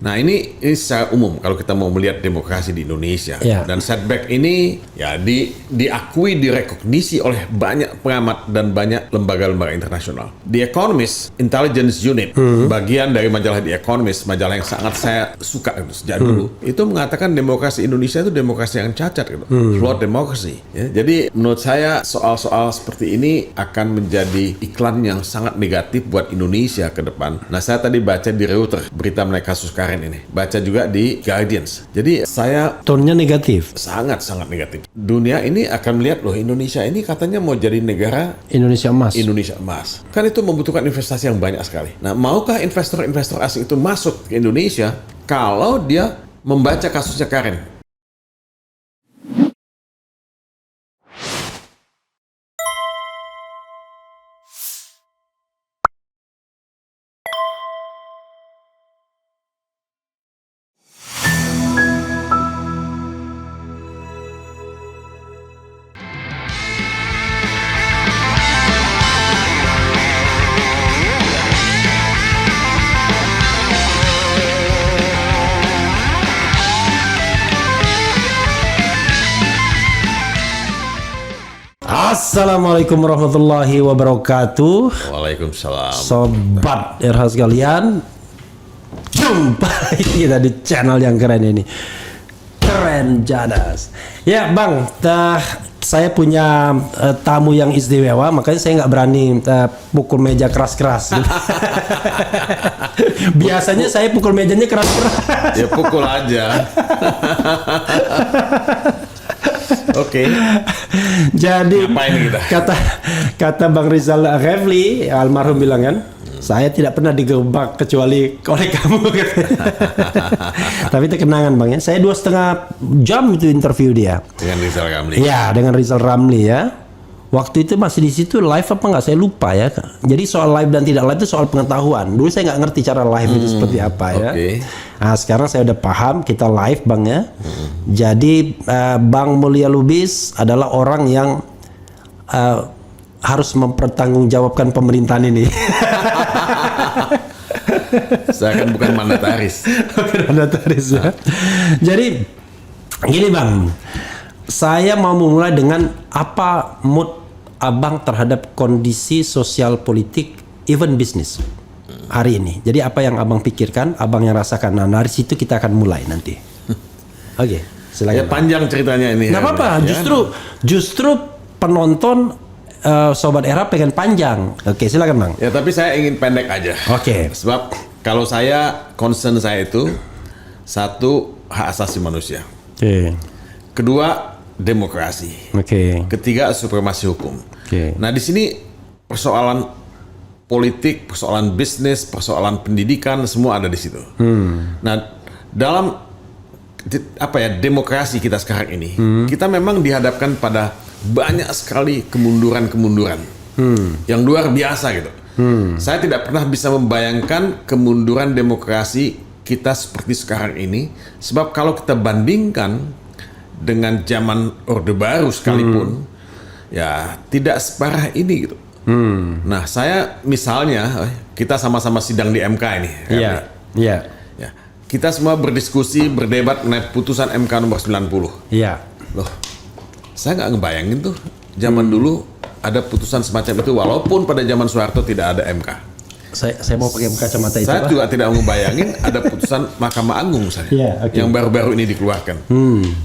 Nah ini secara umum kalau kita mau melihat demokrasi di Indonesia. Dan setback ini ya diakui, direkognisi oleh banyak pengamat dan banyak lembaga-lembaga internasional. The Economist Intelligence Unit, bagian dari majalah The Economist, majalah yang sangat saya suka sejak dulu, itu mengatakan demokrasi Indonesia itu demokrasi yang cacat gitu, flawed democracy. Ya, jadi menurut saya soal-soal seperti ini akan menjadi iklan yang sangat negatif buat Indonesia ke depan. Nah saya tadi baca di Reuters berita mengenai kasus Karen ini, baca juga di Guardians. Jadi saya tone-nya negatif, sangat-sangat negatif. Dunia ini akan melihat loh Indonesia ini katanya mau jadi negara Indonesia emas. Kan itu membutuhkan investasi yang banyak sekali. Nah maukah investor-investor asing itu masuk ke Indonesia kalau dia membaca kasusnya Karen? Assalamualaikum warahmatullahi wabarakatuh. Waalaikumsalam. Sobat RH sekalian, jumpa lagi kita di channel yang keren ini, Keren Jadas. Ya Bang, saya punya tamu yang istimewa, makanya saya nggak berani pukul meja keras-keras. Biasanya saya pukul mejanya keras-keras. Ya pukul aja. Oke. Jadi kita? kata Bang Rizal Refli almarhum bilang kan, saya tidak pernah digebak kecuali oleh kamu. Tapi itu kenangan Bang ya. Saya 2,5 jam itu interview dia. Dengan Rizal Ramli. Ya, dengan Rizal Ramli ya. Waktu itu masih di situ live apa nggak, saya lupa ya. Jadi soal live dan tidak live itu soal pengetahuan. Dulu saya nggak ngerti cara live itu seperti apa ya. Nah sekarang saya udah paham, kita live Bang ya. Jadi Bang Mulya Lubis adalah orang yang harus mempertanggungjawabkan pemerintahan ini. Saya kan bukan mandataris. Mandataris ya. Jadi gini Bang, saya mau memulai dengan apa mood Abang terhadap kondisi sosial politik, even bisnis hari ini. Jadi apa yang Abang pikirkan, Abang yang rasakan. Nah dari situ kita akan mulai nanti. Oke, silakan. Ya panjang ceritanya ini. Nggak apa-apa, justru penonton Sobat Era pengen panjang. Oke, silakan Bang. Ya tapi saya ingin pendek aja. Oke. Sebab kalau saya, concern saya itu satu, hak asasi manusia. Oke. Kedua, demokrasi. Oke. Ketiga, supremasi hukum. Oke. Nah di sini persoalan politik, persoalan bisnis, persoalan pendidikan semua ada di situ. Nah dalam demokrasi kita sekarang ini, kita memang dihadapkan pada banyak sekali kemunduran-kemunduran yang luar biasa gitu. Saya tidak pernah bisa membayangkan kemunduran demokrasi kita seperti sekarang ini, sebab kalau kita bandingkan dengan zaman Orde Baru sekalipun, ya tidak separah ini gitu. Nah saya misalnya kita sama-sama sidang di MK ini. Iya. Iya. Ya, kita semua berdiskusi, berdebat mengenai putusan MK nomor 90. Iya. Loh, saya nggak ngebayangin tuh zaman dulu ada putusan semacam itu, walaupun pada zaman Soeharto tidak ada MK. Saya mau pakai kacamata itu. Saya juga tidak ngebayangin ada putusan Mahkamah Agung yang baru-baru ini dikeluarkan.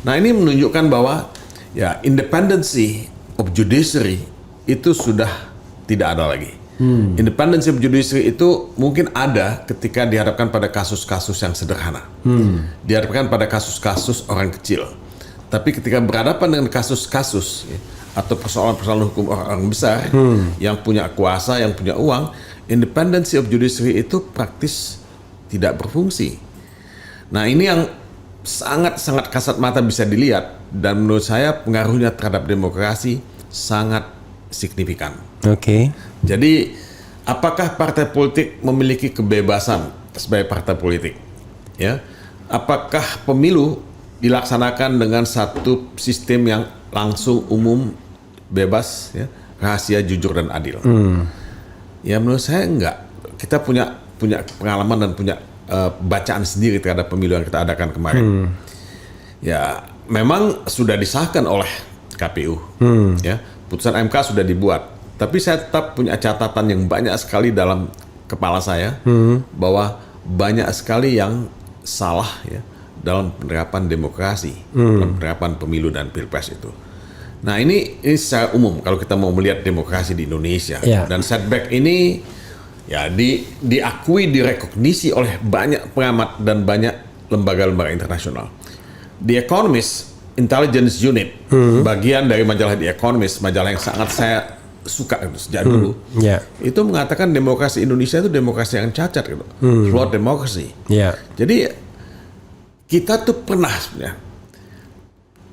Nah ini menunjukkan bahwa ya independency of judiciary itu sudah tidak ada lagi. Independency of judiciary itu mungkin ada ketika dihadapkan pada kasus-kasus yang sederhana, dihadapkan pada kasus-kasus orang kecil. Tapi ketika berhadapan dengan kasus-kasus atau persoalan-persoalan hukum orang besar yang punya kuasa, yang punya uang, independency of judiciary itu praktis tidak berfungsi. Nah ini yang sangat-sangat kasat mata bisa dilihat, dan menurut saya pengaruhnya terhadap demokrasi sangat signifikan. Oke. Jadi apakah partai politik memiliki kebebasan sebagai partai politik? Ya, apakah pemilu dilaksanakan dengan satu sistem yang langsung, umum, bebas, ya, rahasia, jujur dan adil? Ya menurut saya enggak. Kita punya pengalaman dan punya bacaan sendiri terhadap pemilu yang kita adakan kemarin. Ya, memang sudah disahkan oleh KPU. Ya, putusan MK sudah dibuat. Tapi saya tetap punya catatan yang banyak sekali dalam kepala saya bahwa banyak sekali yang salah ya dalam penerapan demokrasi, dalam penerapan pemilu dan pilpres itu. Nah ini secara umum kalau kita mau melihat demokrasi di Indonesia dan setback ini ya diakui, direkognisi oleh banyak pengamat dan banyak lembaga-lembaga internasional. The Economist Intelligence Unit, bagian dari majalah The Economist, majalah yang sangat saya suka gitu, sejak dulu, itu mengatakan demokrasi Indonesia itu demokrasi yang cacat gitu, flawed democracy. Jadi kita tuh pernah sebenarnya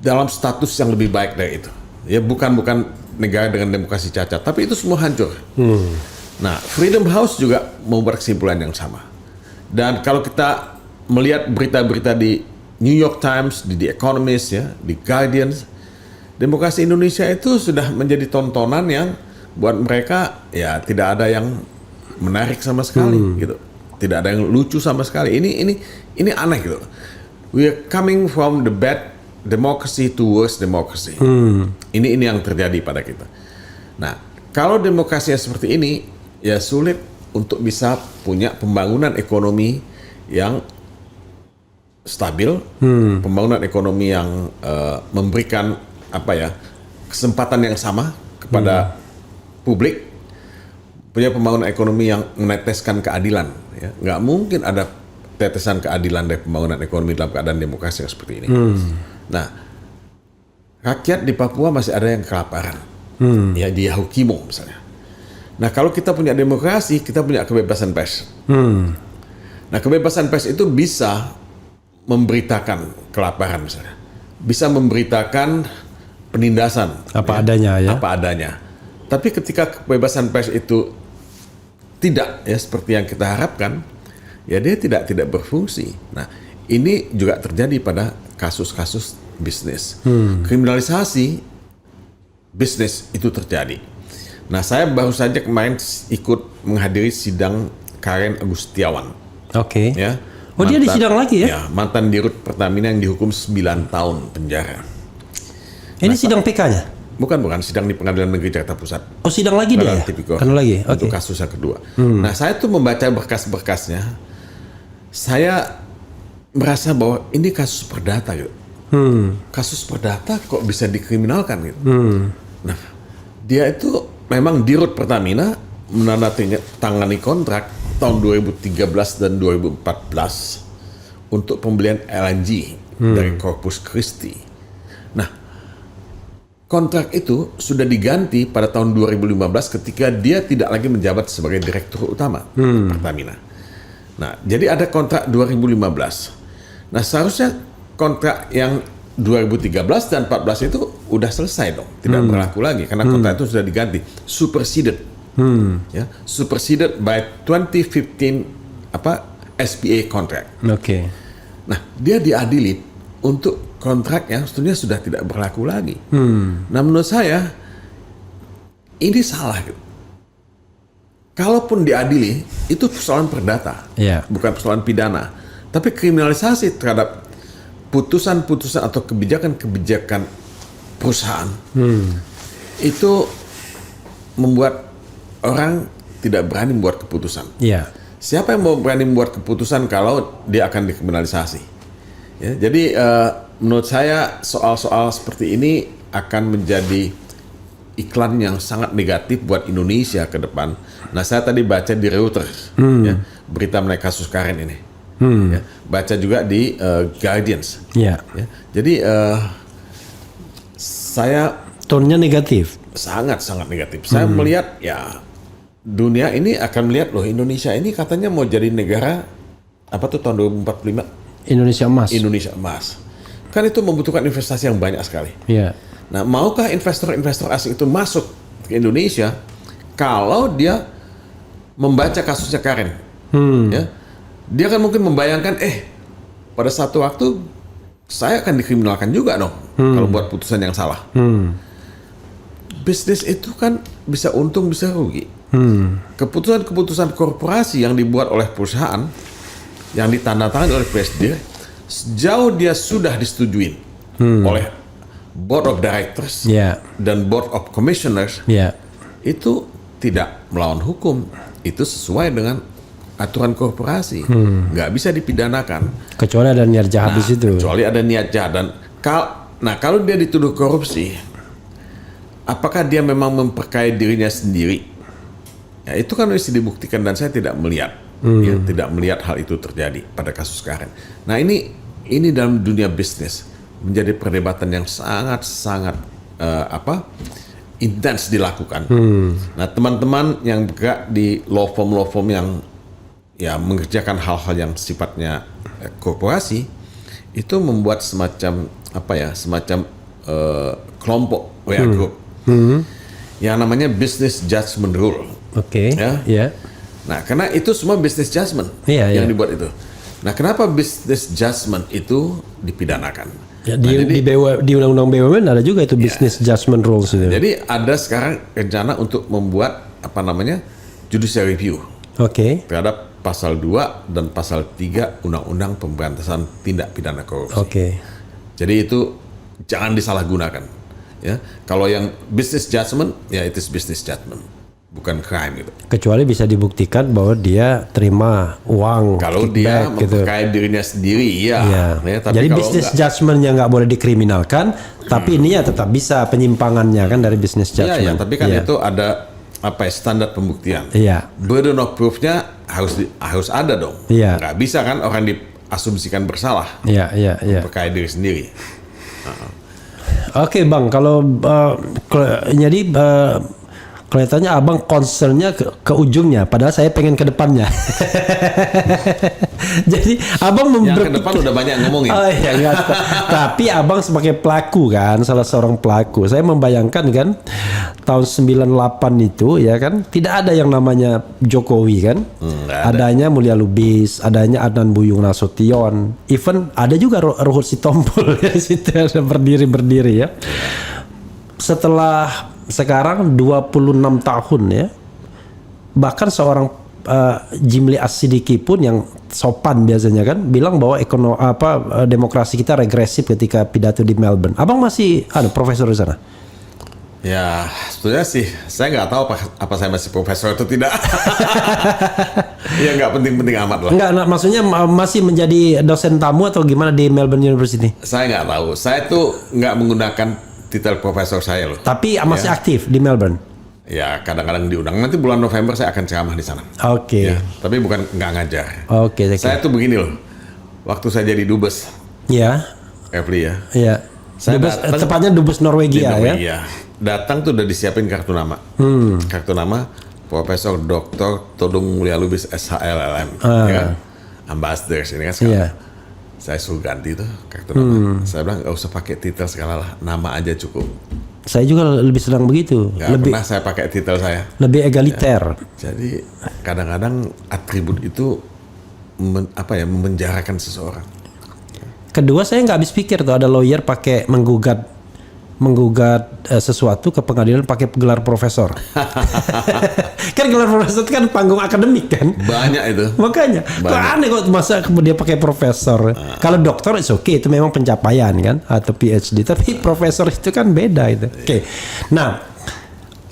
dalam status yang lebih baik dari itu. Ya bukan negara dengan demokrasi cacat, tapi itu semua hancur. Nah, Freedom House juga membuat kesimpulan yang sama. Dan kalau kita melihat berita-berita di New York Times, di The Economist, ya, di Guardian, demokrasi Indonesia itu sudah menjadi tontonan yang buat mereka ya tidak ada yang menarik sama sekali, gitu. Tidak ada yang lucu sama sekali. Ini aneh gitu. We are coming from the bad democracy to worse democracy. Ini yang terjadi pada kita. Nah, kalau demokrasinya seperti ini, ya sulit untuk bisa punya pembangunan ekonomi yang stabil, pembangunan ekonomi yang memberikan kesempatan yang sama kepada publik, punya pembangunan ekonomi yang meneteskan keadilan. Ya, nggak mungkin ada tetesan keadilan dari pembangunan ekonomi dalam keadaan demokrasi yang seperti ini. Nah, rakyat di Papua masih ada yang kelaparan, ya di Yahukimo misalnya. Nah, kalau kita punya demokrasi, kita punya kebebasan pers. Nah, kebebasan pers itu bisa memberitakan kelaparan misalnya, bisa memberitakan penindasan apa adanya ya. Apa adanya. Tapi ketika kebebasan pers itu tidak ya seperti yang kita harapkan, ya dia tidak berfungsi. Nah, ini juga terjadi pada kasus-kasus bisnis. Kriminalisasi bisnis itu terjadi. Nah, saya baru saja kemarin ikut menghadiri sidang Karen Agustiawan. Oke. Ya. Oh, dia disidang lagi ya? Ya, mantan dirut Pertamina yang dihukum 9 tahun penjara. Ini sidang PK-nya? Bukan, sidang di Pengadilan Negeri Jakarta Pusat. Oh, sidang lagi dia ya? Kan lagi, untuk kasus yang kedua. Nah, saya tuh membaca berkas-berkasnya, saya merasa bahwa ini kasus perdata gitu. Kasus perdata kok bisa dikriminalkan gitu. Nah, dia itu memang dirut Pertamina menandatangani kontrak tahun 2013 dan 2014 untuk pembelian LNG dari Corpus Christi. Nah, kontrak itu sudah diganti pada tahun 2015 ketika dia tidak lagi menjabat sebagai direktur utama Pertamina. Nah, jadi ada kontrak 2015. Nah, seharusnya kontrak yang 2013 dan 14 itu udah selesai dong, tidak berlaku lagi karena kontrak itu sudah diganti, superseded. Ya, superseded by 2015 SPA contract. Oke. Nah, dia diadili untuk kontrak yang sebetulnya sudah tidak berlaku lagi. Nah, menurut saya ini salah gitu. Kalaupun diadili, itu persoalan perdata, bukan persoalan pidana. Tapi kriminalisasi terhadap putusan-putusan atau kebijakan-kebijakan perusahaan itu membuat orang tidak berani membuat keputusan. Siapa yang mau berani membuat keputusan kalau dia akan dikriminalisasi? Ya, jadi menurut saya soal-soal seperti ini akan menjadi iklan yang sangat negatif buat Indonesia ke depan. Nah, saya tadi baca di Reuters ya, berita mengenai kasus Karen ini. Ya, baca juga di Guardians. Ya, jadi saya tone-nya negatif. Sangat negatif. Saya melihat ya dunia ini akan melihat loh, Indonesia ini katanya mau jadi negara tahun 2045. Indonesia emas. Kan itu membutuhkan investasi yang banyak sekali. Nah, maukah investor-investor asing itu masuk ke Indonesia kalau dia membaca kasusnya Karen? Ya, dia kan mungkin membayangkan, pada satu waktu saya akan dikriminalkan juga dong kalau buat putusan yang salah. Bisnis itu kan bisa untung bisa rugi. Keputusan-keputusan korporasi yang dibuat oleh perusahaan yang ditandatangani oleh presiden sejauh dia sudah disetujui oleh board of directors dan board of commissioners, itu tidak melawan hukum, itu sesuai dengan aturan korporasi, nggak bisa dipidanakan. Kecuali ada niat jahat di situ. Kecuali ada niat jahat. Dan kalau dia dituduh korupsi, apakah dia memang memperkaya dirinya sendiri? Ya, itu kan mesti dibuktikan dan saya tidak melihat, tidak melihat hal itu terjadi pada kasus Karen. Nah ini dalam dunia bisnis menjadi perdebatan yang sangat intens dilakukan. Nah teman-teman yang bergerak di law firm yang mengerjakan hal-hal yang sifatnya korporasi itu membuat semacam kelompok WA group yang namanya business judgment rule. Nah karena itu semua business judgment yang dibuat itu. Nah kenapa business judgment itu dipidanakan? Di undang-undang BUMN ada juga itu business judgment rules itu. Jadi ada sekarang rencana untuk membuat judicial review terhadap pasal 2 dan pasal 3 Undang-Undang Pemberantasan Tindak Pidana Korupsi. Jadi itu jangan disalahgunakan. Ya, kalau yang business judgment, ya itu business judgment, bukan crime gitu. Kecuali bisa dibuktikan bahwa dia terima uang. Kalau dia memperkaya dirinya sendiri, tapi jadi business judgment-nya nggak boleh dikriminalkan, tapi ini ya tetap bisa penyimpangannya kan dari business judgment. Tapi kan itu ada standar pembuktian. Burden of proof-nya harus ada dong. Nggak bisa kan orang diasumsikan bersalah. Memperkaya diri sendiri. Oke Bang, kalau jadi kelihatannya abang concernnya ke ujungnya, padahal saya pengen ke depannya. Jadi abang yang ke depan udah banyak ngomongin. Tapi abang sebagai pelaku kan, salah seorang pelaku, saya membayangkan kan tahun 98 itu ya kan tidak ada yang namanya Jokowi kan, adanya Mulia Lubis, adanya Adnan Buyung Nasution, even ada juga Ruhut Sitompul di situ ada berdiri ya. Setelah sekarang 26 tahun ya, bahkan seorang Jimli As-Sidiki pun yang sopan biasanya kan bilang bahwa demokrasi kita regresif ketika pidato di Melbourne. Abang masih profesor di sana? Ya sebetulnya sih saya nggak tahu apa saya masih profesor atau tidak. Ya nggak penting-penting amat lah. Nggak, maksudnya masih menjadi dosen tamu atau gimana di Melbourne University? Saya nggak tahu. Saya tuh nggak menggunakan titel profesor saya loh. Tapi masih aktif di Melbourne? Ya kadang-kadang diundang. Nanti bulan November saya akan ceramah di sana. Ya, tapi bukan nggak ngajar. Saya tuh begini loh. Waktu saya jadi dubes. Refli ya. Saya tepatnya dubes Norwegia ya. Datang tuh udah disiapin kartu nama. Kartu nama Profesor Dr. Todung Mulia Lubis SHLLM. Ya kan? Ambassadors ini kan sekarang. Saya suruh ganti tuh kartu nama. Saya bilang nggak usah pakai titel segala lah, nama aja cukup. Saya juga lebih senang begitu. Lebih pernah saya pakai titel saya. Lebih egaliter. Jadi kadang-kadang atribut itu memenjarakan seseorang. Kedua saya nggak habis pikir tuh ada lawyer pakai menggugat sesuatu ke pengadilan pakai gelar profesor. Kan gelar profesor itu kan panggung akademik kan. Banyak itu. Makanya kok aneh kok masa kemudian pakai profesor. Kalau dokter itu oke, itu memang pencapaian kan atau PhD, tapi profesor itu kan beda itu. Nah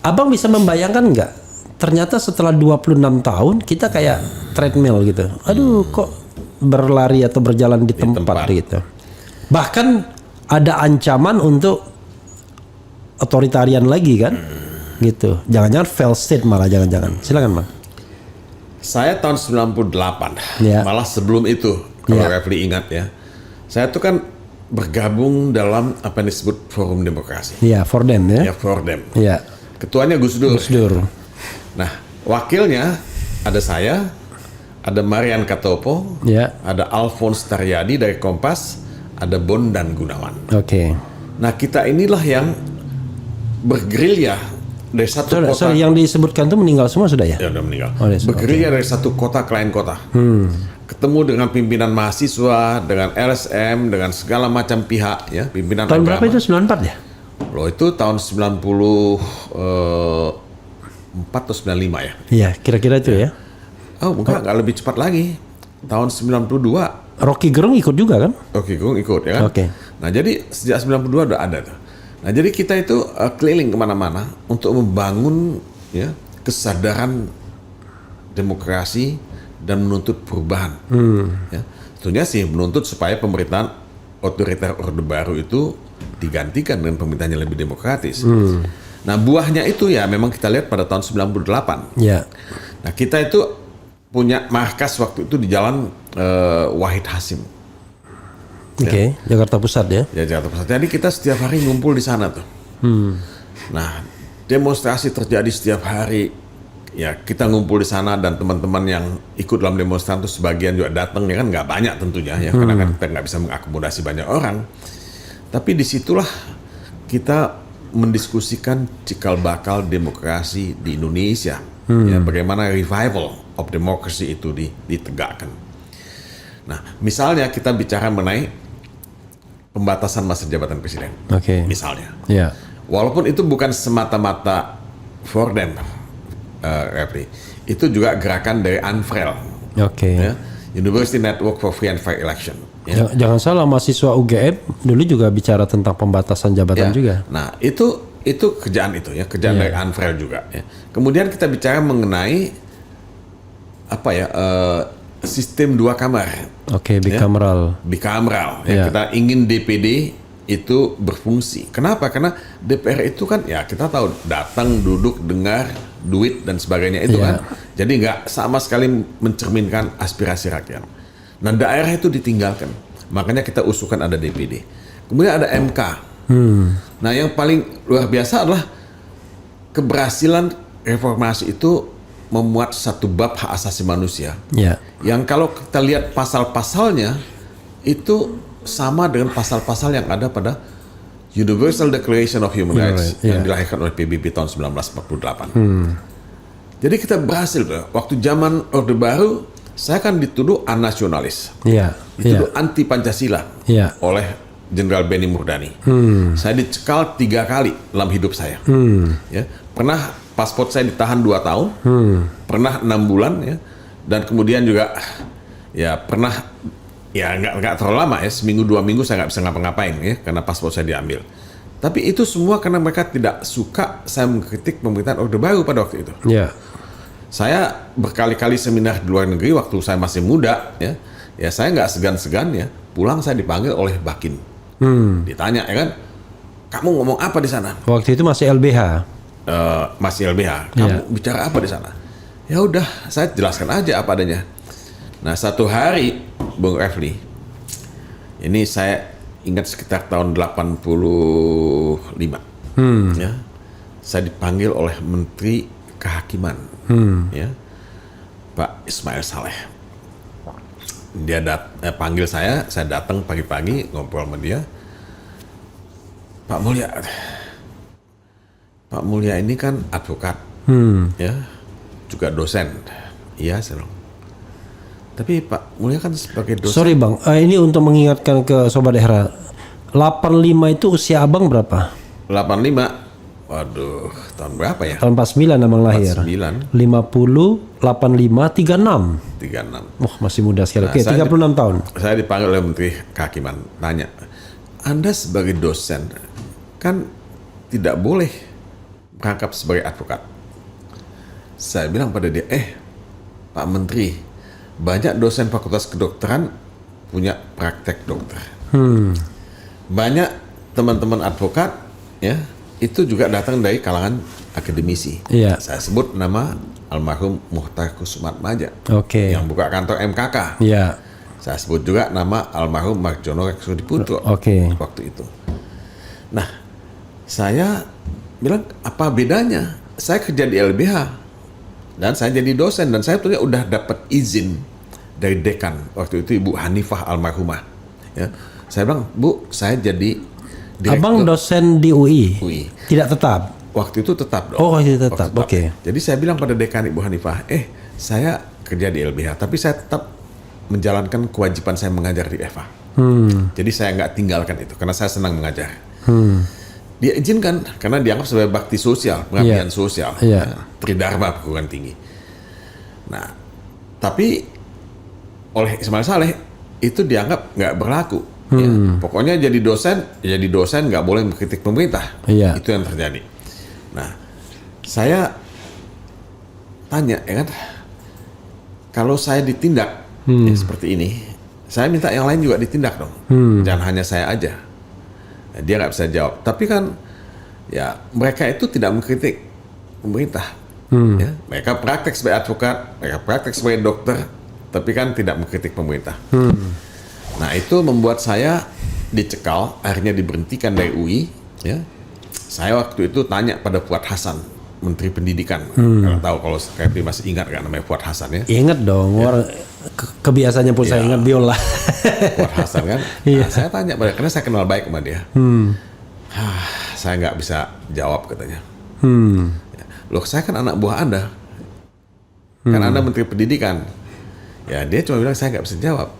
abang bisa membayangkan nggak ternyata setelah 26 tahun kita kayak treadmill gitu, aduh kok berlari atau berjalan di tempat gitu. Bahkan ada ancaman untuk otoritarian lagi kan, gitu. Jangan-jangan failed state malah jangan-jangan. Silakan Bang. Saya tahun 98, malah sebelum itu kalau Refli ingat ya, saya tuh kan bergabung dalam apa yang disebut Forum Demokrasi. Fordem ya. Fordem. Ketuanya Gus Dur. Nah, wakilnya ada saya, ada Marian Katopo, ada Alphonse Taryadi dari Kompas, ada Bondan Gunawan. Nah, kita inilah yang bergerilya dari satu kota. Yang disebutkan itu meninggal semua sudah ya? Ya udah meninggal. Bergerilya dari satu kota ke lain kota. Ketemu dengan pimpinan mahasiswa, dengan LSM, dengan segala macam pihak ya, pimpinan tahun agama. Berapa itu 94 ya? Loh itu tahun 94 atau 95 ya? Iya, kira-kira itu ya. Oh, enggak lebih cepat lagi. tahun 92 Rocky Gerung ikut juga kan? Rocky Gerung ikut ya kan. Oke. Nah jadi sejak 92 udah ada tuh. Nah jadi kita itu keliling kemana-mana untuk membangun ya kesadaran demokrasi dan menuntut perubahan. Ya. Tentunya sih menuntut supaya pemerintahan otoriter Orde Baru itu digantikan dengan pemerintahan yang lebih demokratis. Nah buahnya itu ya memang kita lihat pada tahun 98. Ya. Nah kita itu punya markas waktu itu di Jalan Wahid Hasim. Oke, Jakarta Pusat ya. Ya Jakarta Pusat. Jadi kita setiap hari ngumpul di sana tuh. Nah demonstrasi terjadi setiap hari. Ya kita ngumpul di sana dan teman-teman yang ikut dalam demonstrasi itu sebagian juga datang ya kan nggak banyak tentunya ya karena kan kita nggak bisa mengakomodasi banyak orang. Tapi disitulah kita mendiskusikan cikal bakal demokrasi di Indonesia. Ya, bagaimana revival of democracy itu ditegakkan. Nah, misalnya kita bicara mengenai pembatasan masa jabatan presiden. Oke. Misalnya. Ya. Walaupun itu bukan semata-mata for them, Refli. Itu juga gerakan dari UNFREL. Oke. Ya, University Network for Free and Fair Election. Ya. Jangan salah, mahasiswa UGM dulu juga bicara tentang pembatasan jabatan juga. Nah, itu kerjaan itu ya, kerjaan dari UNFREL juga ya. Kemudian kita bicara mengenai apa ya? Sistem 2 kamar. Oke, bicameral. Bicameral. Ya, kita ingin DPD itu berfungsi. Kenapa? Karena DPR itu kan ya kita tahu datang, duduk, dengar, duit dan sebagainya itu kan. Jadi nggak sama sekali mencerminkan aspirasi rakyat. Nah daerah itu ditinggalkan. Makanya kita usulkan ada DPD. Kemudian ada MK. Nah yang paling luar biasa adalah keberhasilan reformasi itu memuat satu bab hak asasi manusia. Yang kalau kita lihat pasal-pasalnya itu sama dengan pasal-pasal yang ada pada Universal Declaration of Human Rights yang dilahirkan oleh PBB tahun 1948. Jadi kita berhasil tuh. Waktu zaman Orde Baru, saya kan dituduh anasionalis, dituduh anti Pancasila oleh Jenderal Benny Murdani. Saya dicekal 3 kali dalam hidup saya. Ya, pernah paspor saya ditahan 2 tahun, pernah 6 bulan ya, dan kemudian juga ya pernah ya nggak terlalu lama ya, seminggu 2 minggu saya nggak bisa ngapa-ngapain ya karena paspor saya diambil. Tapi itu semua karena mereka tidak suka saya mengkritik pemerintahan Orde Baru pada waktu itu. Saya berkali-kali seminar di luar negeri waktu saya masih muda ya, ya saya nggak segan-segan ya pulang saya dipanggil oleh Bakin, ditanya ya kan, kamu ngomong apa di sana? Waktu itu masih LBH. Masih LBH. Kamu bicara apa di sana? Ya udah, saya jelaskan aja apa adanya. Nah satu hari, Bung Refli, ini saya ingat sekitar tahun 85, ya, saya dipanggil oleh Menteri Kehakiman, ya, Pak Ismail Saleh. Dia panggil saya datang pagi-pagi ngobrol sama dia. Pak Mulya ini kan advokat, ya, juga dosen, iya Serong. Tapi Pak Mulya kan sebagai dosen. Sorry Bang, ini untuk mengingatkan ke Sobat Era, 85 itu usia Abang berapa? 85, waduh, tahun berapa ya? Tahun 49 Abang lahir. 49. 50, 85, 36. 36. Oh masih muda sekali. Oke, 36 tahun. Saya dipanggil oleh Menteri Kehakiman, tanya, Anda sebagai dosen kan tidak boleh merangkap sebagai advokat. Saya bilang pada dia, Pak Menteri, banyak dosen fakultas kedokteran punya praktek dokter. Banyak teman-teman advokat ya itu juga datang dari kalangan akademisi. Saya sebut nama almarhum Muhtar Kusumatmaja yang buka kantor MKK. Saya sebut juga nama almarhum Marjono Reksudiputro waktu itu. Nah, saya bilang apa bedanya? Saya kerja di LBH dan saya jadi dosen dan saya punya udah dapat izin dari dekan waktu itu Ibu Hanifah almarhumah. Ya, saya bilang Bu, saya jadi direktur. Abang dosen di UI? Tidak tetap. Waktu itu tetap dong. Oh, itu tetap. Oke. Jadi saya bilang pada dekan Ibu Hanifah, saya kerja di LBH, tapi saya tetap menjalankan kewajiban saya mengajar di EVA. Jadi saya nggak tinggalkan itu karena saya senang mengajar. Dia izinkan karena dianggap sebagai bakti sosial, pengabdian sosial, Tridharma perguruan tinggi. Nah, tapi oleh Ismail Saleh itu dianggap nggak berlaku. Ya. Pokoknya jadi dosen nggak boleh mengkritik pemerintah. Itu yang terjadi. Nah, saya tanya, ya kan, kalau saya ditindak seperti ini, saya minta yang lain juga ditindak dong. Jangan hanya saya aja. Nah, dia nggak bisa jawab. Tapi kan, ya mereka itu tidak mengkritik pemerintah. Ya, mereka praktek sebagai advokat, mereka praktek sebagai dokter, tapi kan tidak mengkritik pemerintah. Nah, itu membuat saya dicekal, akhirnya diberhentikan dari UI. Ya, saya waktu itu tanya pada Fuad Hasan, Menteri Pendidikan. Nggak tahu kalau Kevin masih ingat kan namanya Fuad Hasan ya? Ingat dong, orang kebiasaannya pun saya ingat biola. Fuad Hasan kan? Nah, saya tanya pada, karena saya kenal baik sama dia. Saya nggak bisa jawab katanya. Loh, saya kan anak buah Anda, kan Anda Menteri Pendidikan. Ya, dia cuma bilang saya nggak bisa jawab.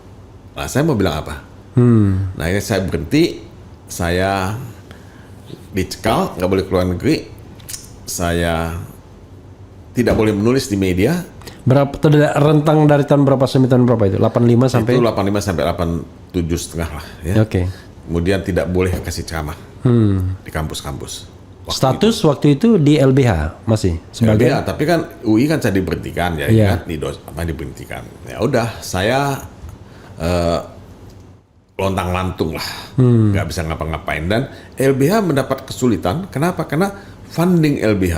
Nah, saya mau bilang apa? Nah, akhirnya saya berhenti, saya dicekal, nggak boleh keluar negeri, saya tidak boleh menulis di media. Berapa rentang dari tahun berapa sampai tahun berapa itu? 85 sampai? Itu 85 sampai 87,5 lah. Ya. Kemudian tidak boleh kasih ceramah di kampus-kampus. Status waktu itu di LBH masih sebagai LBH, tapi kan UI kan saya diberhentikan ya, kan diberhentikan. Ya udah, saya lontang-lantung lah, nggak bisa ngapa-ngapain. Dan LBH mendapat kesulitan. Kenapa? Karena funding LBH,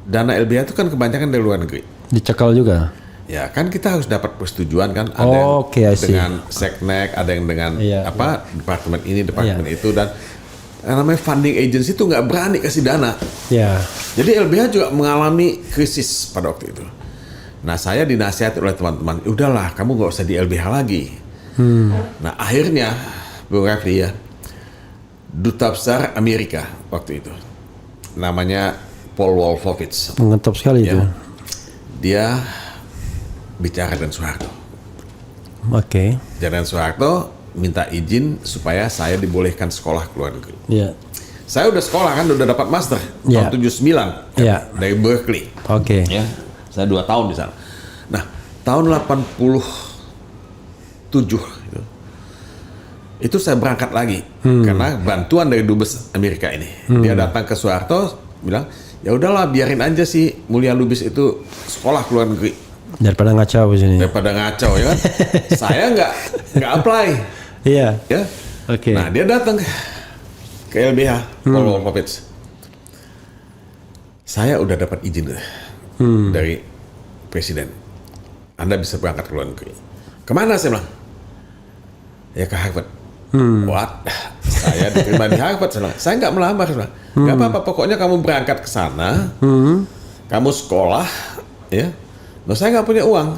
dana LBH itu kan kebanyakan dari luar negeri. Dicekal juga. Ya kan kita harus dapat persetujuan kan. Ada yang dengan Seknek, ada yang dengan departemen ini, departemen itu, dan namanya funding agency itu nggak berani kasih dana. Jadi LBH juga mengalami krisis pada waktu itu. Nah, saya dinasihati oleh teman-teman, udahlah kamu nggak usah di LBH lagi. Nah, akhirnya Bung Refli ya, Duta Besar Amerika waktu itu, namanya Paul Wolfowitz. Mengetop sekali itu. Dia bicara dengan Soeharto. Dengan Soeharto minta izin supaya saya dibolehkan sekolah ke luar negeri. Saya udah sekolah kan, udah dapat master tahun 79 dari Berkeley. Ya, saya 2 tahun di sana. Nah, tahun 87 itu saya berangkat lagi karena bantuan dari Dubes Amerika ini. Dia datang ke Soeharto bilang, ya udahlah biarin aja si Mulia Lubis itu sekolah ke luar negeri daripada ngacau di sini. Daripada ngacau ya kan. Saya nggak apply. Nah, dia datang ke LBH Paul Wolfowitz. Saya udah dapat izin dari Presiden. Anda bisa berangkat ke luar negeri. Kemana saya bilang? Ya ke Harvard. What? Saya diterima di Harvard. Saya nggak melamar. Nggak apa-apa, pokoknya kamu berangkat ke sana, kamu sekolah, ya. Nah, saya nggak punya uang.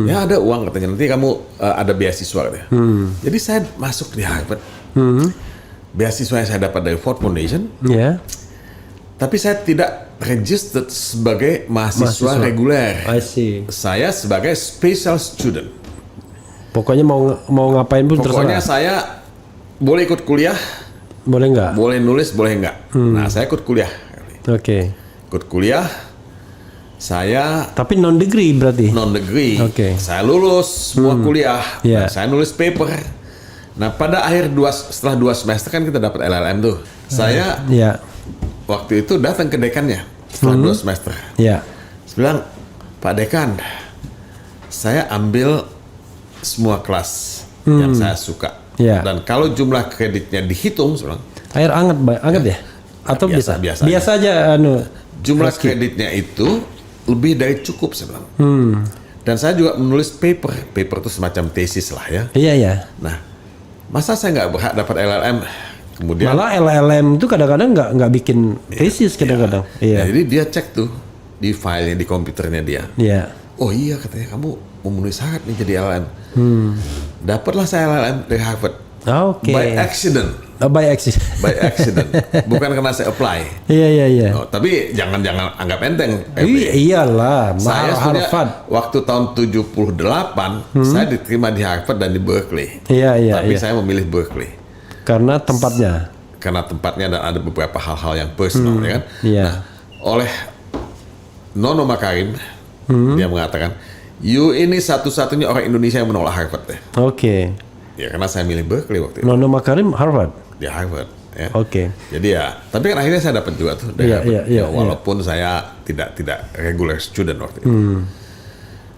Ya ada uang katanya, nanti kamu ada beasiswa katanya. Jadi saya masuk di Harvard. Beasiswa yang saya dapat dari Ford Foundation. Tapi saya tidak registered sebagai mahasiswa reguler. Saya sebagai special student. Pokoknya mau ngapain pun terserah. Pokoknya saya boleh ikut kuliah, boleh nggak? Boleh nulis, boleh nggak? Nah, saya ikut kuliah. Ikut kuliah. Saya. Tapi non degree berarti? Non degree. Saya lulus semua kuliah. Nah, saya nulis paper. Nah, pada akhir setelah 2 semester kan kita dapat LLM tuh. Saya waktu itu datang ke dekannya setelah 2 semester. Saya bilang, Pak Dekan, saya ambil semua kelas yang saya suka. Dan kalau jumlah kreditnya dihitung, air hangat ya? Atau biasa aja jumlah kreditnya itu lebih dari cukup, saya bilang. Dan saya juga menulis paper itu semacam tesis lah ya. Nah, masa saya nggak berhak dapat LLM? Kemudian malah LLM itu kadang-kadang nggak bikin tesis kadang-kadang. Jadi dia cek tuh di filenya di komputernya dia. Oh iya, katanya kamu memenuhi syarat nih jadi LLM. Dapatlah saya LLM dari Harvard. By accident. By accident. Bukan karena saya apply. Tapi jangan anggap enteng. Iyalah, saya Harvard. Waktu tahun 78 saya diterima di Harvard dan di Berkeley. Tapi saya memilih Berkeley. Karena tempatnya. Dan ada beberapa hal-hal yang personal, ya kan. Nah, oleh Nono Makarim, dia mengatakan, You ini satu-satunya orang Indonesia yang menolak Harvard ya. Oke. Ya karena saya milih Berkeley waktu itu. Nono Makarim Harvard. Di Harvard. Ya. Oke. Jadi ya, tapi kan akhirnya saya dapat juga tuh dari Harvard. Walaupun saya tidak regular student waktu itu.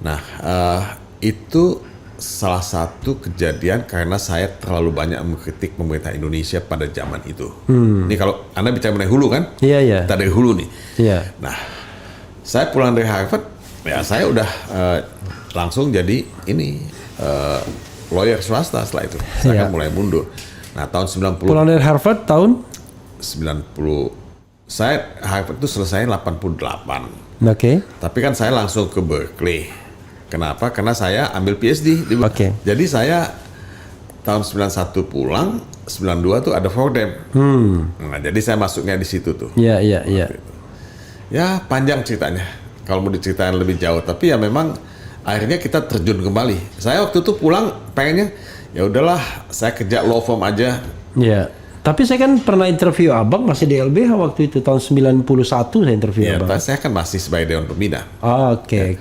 Nah, itu salah satu kejadian karena saya terlalu banyak mengkritik pemerintah Indonesia pada zaman itu. Ini kalau Anda bicara mengenai hulu kan? Iya. Kita dari hulu nih. Iya. Nah, saya pulang dari Harvard, ya saya udah langsung jadi ini lawyer swasta setelah itu. Saya kan mulai mundur. Nah, tahun 90. Pulang dari Harvard tahun 90. Saya Harvard itu selesai 88. Oke. Tapi kan saya langsung ke Berkeley. Kenapa? Karena saya ambil PhD di Berkeley. Jadi saya tahun 91 pulang, 92 tuh ada Fordham. Nah, jadi saya masuknya di situ tuh. Iya. Ya, panjang ceritanya. Kalau mau diceritain lebih jauh, tapi ya memang akhirnya kita terjun kembali. Saya waktu itu pulang pengennya ya udahlah, saya kerja law firm aja. Iya. Tapi saya kan pernah interview Abang masih di LBH waktu itu tahun 91 saya interview Abang. Ya, saya kan masih sebagai Dewan Pembina. Oke.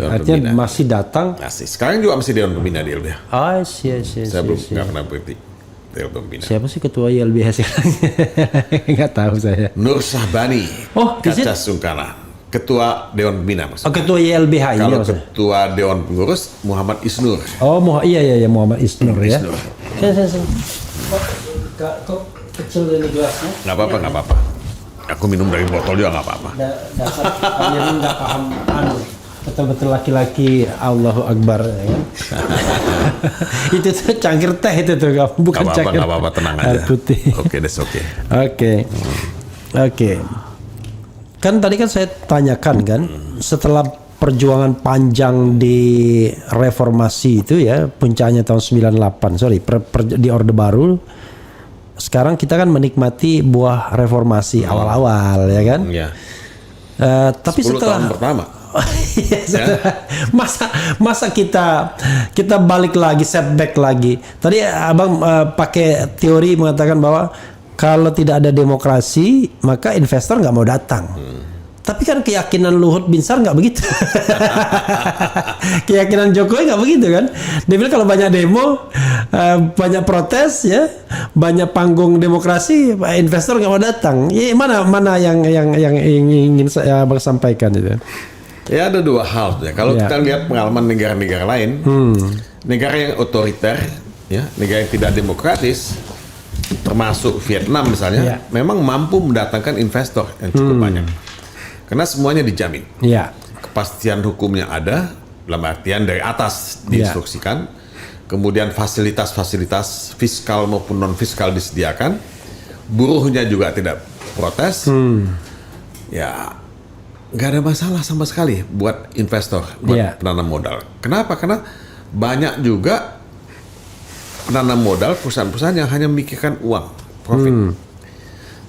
Artinya masih datang. Masih. Sekarang juga masih Dewan Pembina di LBH. Saya belum nggak pernah berhenti Dewan Pembina. Siapa sih ketua YLBH sekarang? Nggak tahu saya. Nur Sahbani. Kaca Sungkana. Ketua Dewan Pembina maksudnya. Ketua YLBH ini Kalau maksudnya. Ketua Dewan Pengurus Muhammad Isnur. Iya Muhammad Isnur ya. Isnur. Saya. Kok kecil ini gelasnya? Nggak apa-apa. Aku minum dari botol juga nggak apa-apa. Dasar kalian nggak paham betul-betul laki-laki Allahu Akbar ya kan? Itu tuh cangkir teh itu tuh bukan cangkir. Nggak apa-apa, tenang aja. Putih. Oke, that's okay. Oke. Kan tadi kan saya tanyakan kan setelah perjuangan panjang di reformasi itu ya, puncaknya tahun 98, di Orde Baru. Sekarang kita kan menikmati buah reformasi awal-awal ya kan. Iya. Tapi 10 setelah tahun pertama. masa kita balik lagi, setback lagi. Tadi Abang pakai teori mengatakan bahwa kalau tidak ada demokrasi maka investor nggak mau datang. Tapi kan keyakinan Luhut Binsar nggak begitu. Keyakinan Jokowi nggak begitu kan. Dia bilang kalau banyak demo, banyak protes ya, banyak panggung demokrasi, investor nggak mau datang. Ya, mana yang ingin saya Abang sampaikan itu? Ya ada dua hal ya. Kalau kita lihat pengalaman negara-negara lain, negara yang otoriter, ya, negara yang tidak demokratis, termasuk Vietnam misalnya, memang mampu mendatangkan investor yang cukup banyak. Karena semuanya dijamin. Iya. Kepastian hukumnya ada, dalam artian dari atas diinstruksikan. Kemudian fasilitas-fasilitas fiskal maupun non-fiskal disediakan. Buruhnya juga tidak protes. Ya, nggak ada masalah sama sekali buat investor, buat penanam modal. Kenapa? Karena banyak juga penanam modal perusahaan-perusahaan yang hanya memikirkan uang, profit.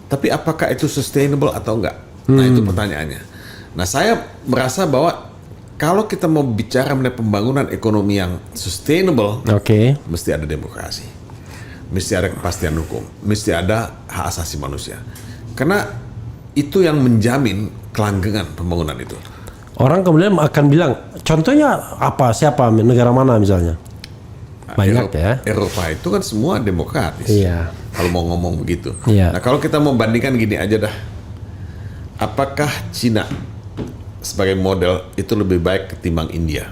Tapi apakah itu sustainable atau enggak? Nah itu pertanyaannya. Nah saya merasa bahwa kalau kita mau bicara mengenai pembangunan ekonomi yang sustainable, mesti ada demokrasi, mesti ada kepastian hukum, mesti ada hak asasi manusia. Karena itu yang menjamin kelanggengan pembangunan itu. Orang kemudian akan bilang, contohnya apa? Siapa? Negara mana misalnya? Banyak Eropa itu kan semua demokratis. Iya. Kalau mau ngomong begitu. Iya. Nah kalau kita mau bandingkan gini aja dah. Apakah Cina sebagai model itu lebih baik ketimbang India?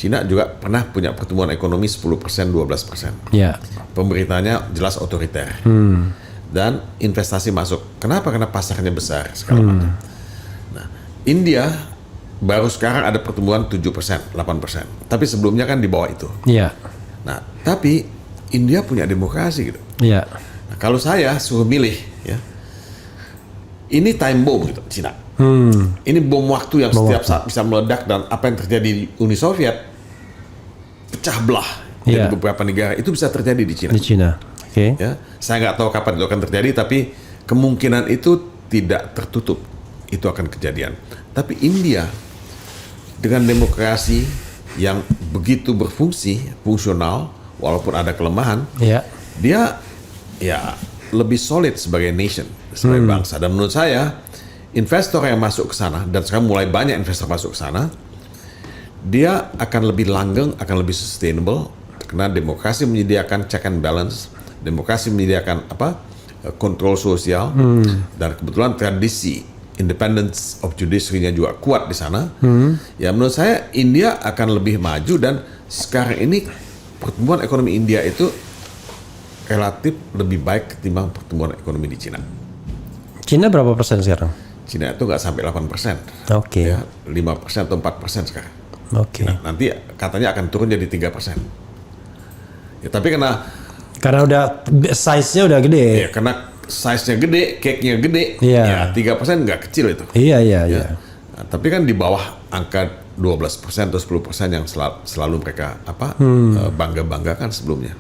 Cina juga pernah punya pertumbuhan ekonomi 10%, 12%. Yeah. Pemerintahnya jelas otoriter. Dan investasi masuk. Kenapa? Karena pasarnya besar segala macam. Nah, India baru sekarang ada pertumbuhan 7%, 8%. Tapi sebelumnya kan di bawah itu. Iya. Nah, tapi India punya demokrasi gitu. Iya. Nah, kalau saya suruh milih ya, ini time bomb gitu Cina. Ini bom waktu yang setiap saat bisa meledak, dan apa yang terjadi di Uni Soviet pecah belah jadi beberapa negara, itu bisa terjadi di Cina. Di Cina. Oke. Ya, saya nggak tahu kapan itu akan terjadi, tapi kemungkinan itu tidak tertutup, itu akan kejadian. Tapi India dengan demokrasi yang begitu berfungsi, fungsional, walaupun ada kelemahan, dia ya lebih solid sebagai nation, sebagai bangsa. Dan menurut saya investor yang masuk ke sana, dan sekarang mulai banyak investor masuk ke sana, dia akan lebih langgeng, akan lebih sustainable karena demokrasi menyediakan check and balance, demokrasi menyediakan kontrol sosial, dan kebetulan tradisi independence of judiciary-nya juga kuat di sana. Ya menurut saya India akan lebih maju, dan sekarang ini pertumbuhan ekonomi India itu relatif lebih baik ketimbang pertumbuhan ekonomi di Cina. Cina berapa persen sekarang? Cina itu nggak sampai 8%. Oke. Ya, 5% atau 4% sekarang. Oke. Nah, nanti katanya akan turun jadi 3%. Ya, tapi karena udah size-nya udah gede. ya, karena size-nya gede, cake-nya gede, ya 3% nggak kecil itu. Iya. Nah, tapi kan di bawah angka 12% atau 10% yang selalu mereka bangga-banggakan sebelumnya.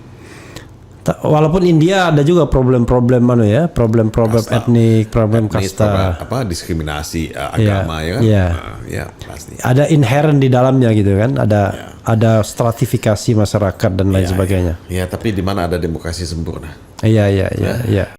Walaupun India ada juga problem-problem problem etnik, problem kasta, diskriminasi agama ya kan. Ya, pasti. Ada inherent di dalamnya gitu kan, ada stratifikasi masyarakat dan lain sebagainya. Ya, tapi di mana ada demokrasi sempurna? Iya.